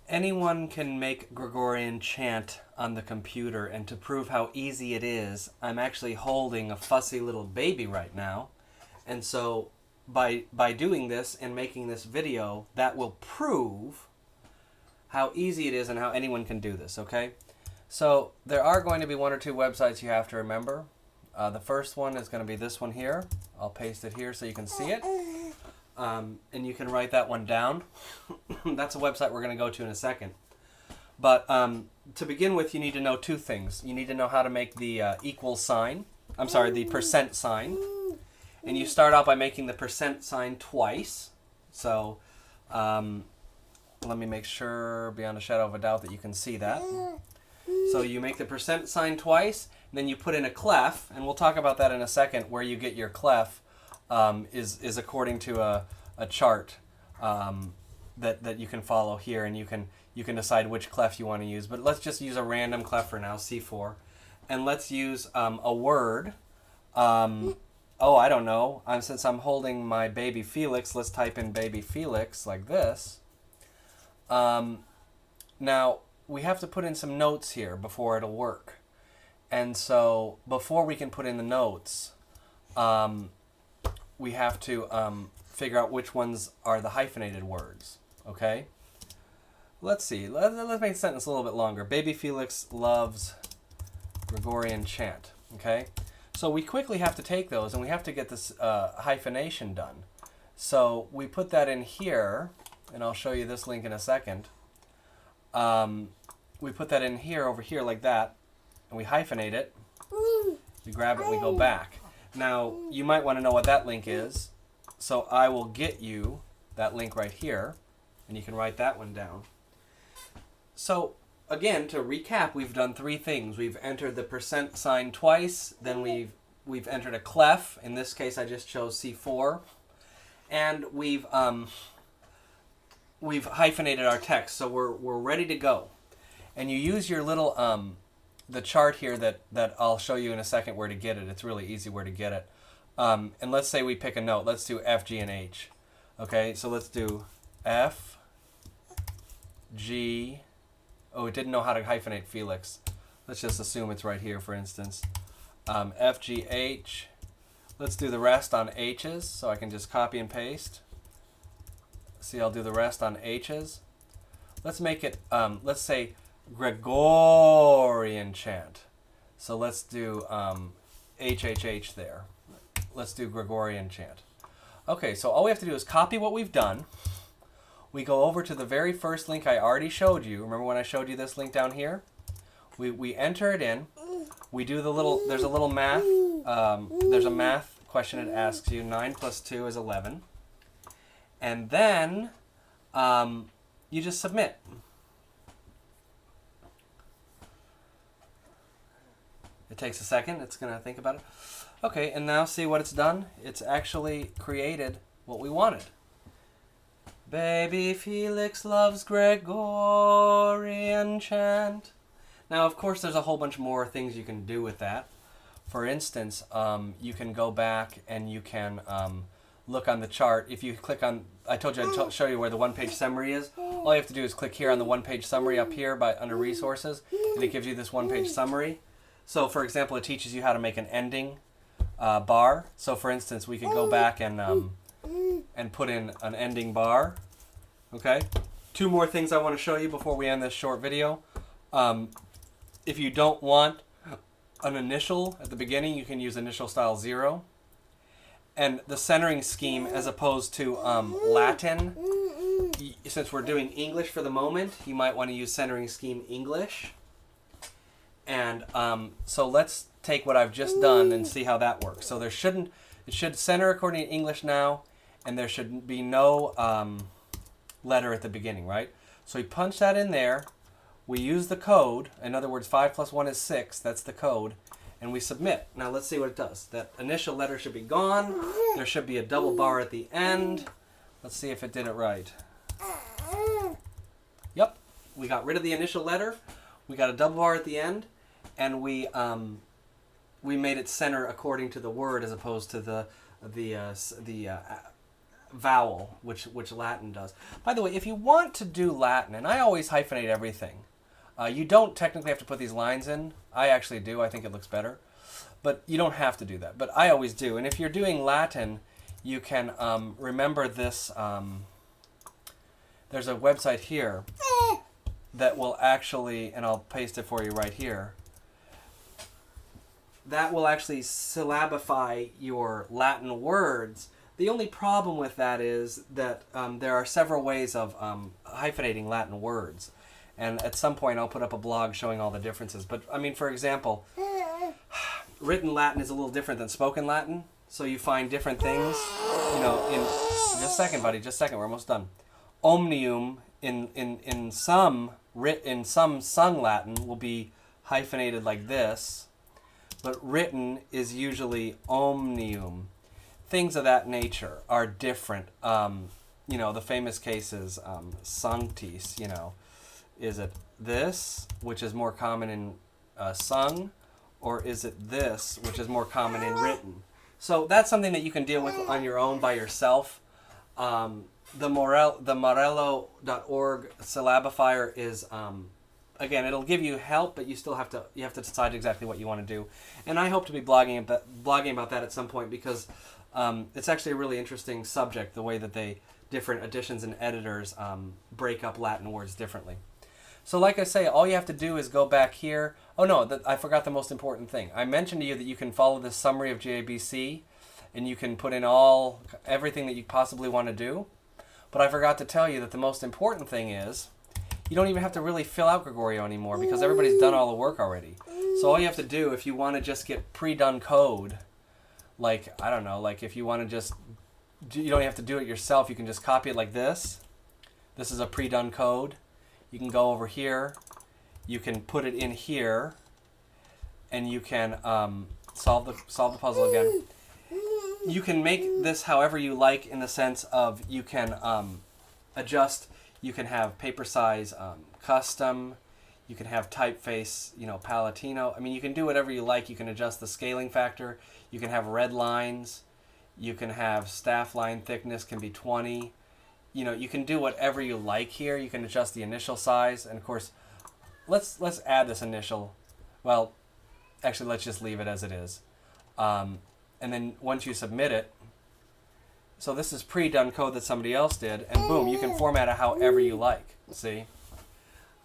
Anyone can make Gregorian chant on the computer, and to prove how easy it is, I'm actually holding a fussy little baby right now. And so by doing this and making this video, that will prove how easy it is and how anyone can do this, okay? So there are going to be one or two websites you have to remember. The first one is going to be this one here. I'll paste it here so you can see it. And you can write that one down. That's a website we're going to go to in a second. But to begin with, you need to know two things. You need to know how to make the equal sign. I'm sorry, the percent sign. And you start out by making the percent sign twice. So let me make sure, beyond a shadow of a doubt, that you can see that. So you make the percent sign twice, and then you put in a clef, and we'll talk about that in a second. Where you get your clef is according to a chart that you can follow here, and you can decide which clef you want to use. But let's just use a random clef for now, C4, and let's use a word. I don't know. Since I'm holding my baby Felix, let's type in baby Felix like this. Now, we have to put in some notes here before it'll work. And so, before we can put in the notes, we have to figure out which ones are the hyphenated words, okay? Let's see. Let's make the sentence a little bit longer. Baby Felix loves Gregorian chant, okay? So we quickly have to take those, and we have to get this hyphenation done. So we put that in here, and I'll show you this link in a second. We put that in here, over here, like that, and we hyphenate it. We grab it, and we go back. Now, you might want to know what that link is, so I will get you that link right here, and you can write that one down. So, again, to recap, we've done three things. We've entered the percent sign twice, then we've entered a clef. In this case, I just chose C4. And we've hyphenated our text, so we're ready to go. And you use your little the chart here that I'll show you in a second where to get it. It's really easy where to get it. And let's say we pick a note. Let's do F, G, and H. Okay, so let's do F, G. Oh, it didn't know how to hyphenate Felix. Let's just assume it's right here, for instance. F, G, H. Let's do the rest on H's, so I can just copy and paste. See, I'll do the rest on H's. Let's make it, let's say, Gregorian chant. So let's do HHH there. Let's do Gregorian chant. Okay, so all we have to do is copy what we've done. We go over to the very first link I already showed you. Remember when I showed you this link down here? We enter it in. We do the little, there's a little math. There's a math question it asks you. 9 plus 2 is 11. And then you just submit. It takes a second. It's going to think about it. Okay, and now see what it's done? It's actually created what we wanted. Baby Felix loves Gregorian chant. Now, of course, there's a whole bunch more things you can do with that. For instance, you can go back and you can look on the chart. If you click on, I told you I'd show you where the one-page summary is. All you have to do is click here on the one-page summary up here under resources, and it gives you this one-page summary. So, for example, it teaches you how to make an ending bar. So, for instance, we could go back and put in an ending bar. Okay? Two more things I want to show you before we end this short video. If you don't want an initial at the beginning, you can use initial style 0. And the centering scheme, as opposed to Latin, since we're doing English for the moment, you might want to use centering scheme English. And so let's take what I've just done and see how that works. So it should center according to English now, and there should be no letter at the beginning, right? So we punch that in there. We use the code. In other words, 5 plus 1 is 6. That's the code. And we submit. Now let's see what it does. That initial letter should be gone. There should be a double bar at the end. Let's see if it did it right. Yep. We got rid of the initial letter. We got a double bar at the end. And we made it center according to the word as opposed to the vowel, which Latin does. By the way, if you want to do Latin, and I always hyphenate everything, you don't technically have to put these lines in. I actually do. I think it looks better. But you don't have to do that. But I always do. And if you're doing Latin, you can remember this. There's a website here that will actually, and I'll paste it for you right here, that will actually syllabify your Latin words. The only problem with that is that there are several ways of hyphenating Latin words. And at some point I'll put up a blog showing all the differences. But, I mean, for example, written Latin is a little different than spoken Latin. So you find different things, you know, in... Just a second, buddy, just a second, we're almost done. Omnium in some sung Latin will be hyphenated like this, but written is usually omnium. Things of that nature are different. You know, the famous case is sanctis, you know. Is it this, which is more common in sung, or is it this, which is more common in written? So that's something that you can deal with on your own by yourself. The Morello.org syllabifier is, again, it'll give you help, but you still have to decide exactly what you want to do. And I hope to be blogging about that at some point, because it's actually a really interesting subject, the way that different editions and editors break up Latin words differently. So like I say, all you have to do is go back here. Oh no, I forgot the most important thing. I mentioned to you that you can follow this summary of GABC, and you can put in everything that you possibly want to do. But I forgot to tell you that the most important thing is you don't even have to really fill out Gregorio anymore, because everybody's done all the work already. So all you have to do, if you want to just get pre-done code, like, I don't know, like if you want to just, you don't have to do it yourself, you can just copy it like this. This is a pre-done code. You can go over here, you can put it in here, and you can solve the puzzle again. You can make this however you like, in the sense of you can adjust. You can have paper size custom. You can have typeface, you know, Palatino. I mean, you can do whatever you like. You can adjust the scaling factor. You can have red lines. You can have staff line thickness can be 20. You know, you can do whatever you like here. You can adjust the initial size, and of course, let's add this initial. Well, actually, let's just leave it as it is. And then once you submit it, so this is pre-done code that somebody else did, and boom, you can format it however you like. See?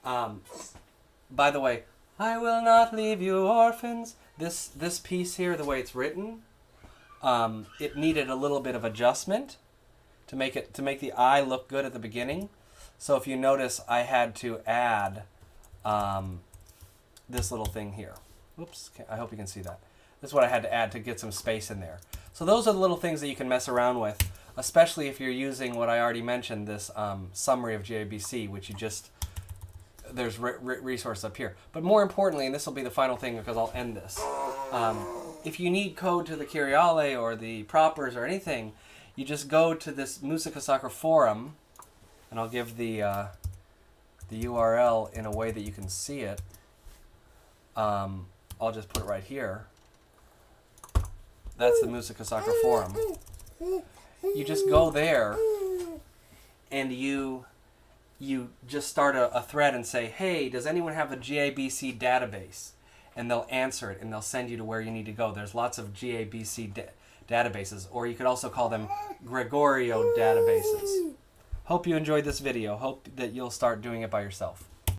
By the way, I will not leave you orphans. This piece here, the way it's written, it needed a little bit of adjustment to make the I look good at the beginning. So if you notice, I had to add this little thing here. Oops, I hope you can see that. This is what I had to add to get some space in there. So those are the little things that you can mess around with, especially if you're using what I already mentioned, this summary of GABC, which you just, there's resource up here. But more importantly, and this will be the final thing because I'll end this, if you need code to the Kyriale or the propers or anything, you just go to this Musica Sacra forum, and I'll give the URL in a way that you can see it. I'll just put it right here. That's the Musica Sacra forum. You just go there, and you just start a thread and say, hey, does anyone have a GABC database? And they'll answer it, and they'll send you to where you need to go. There's lots of GABC databases, or you could also call them Gregorio databases. Hope you enjoyed this video. Hope that you'll start doing it by yourself.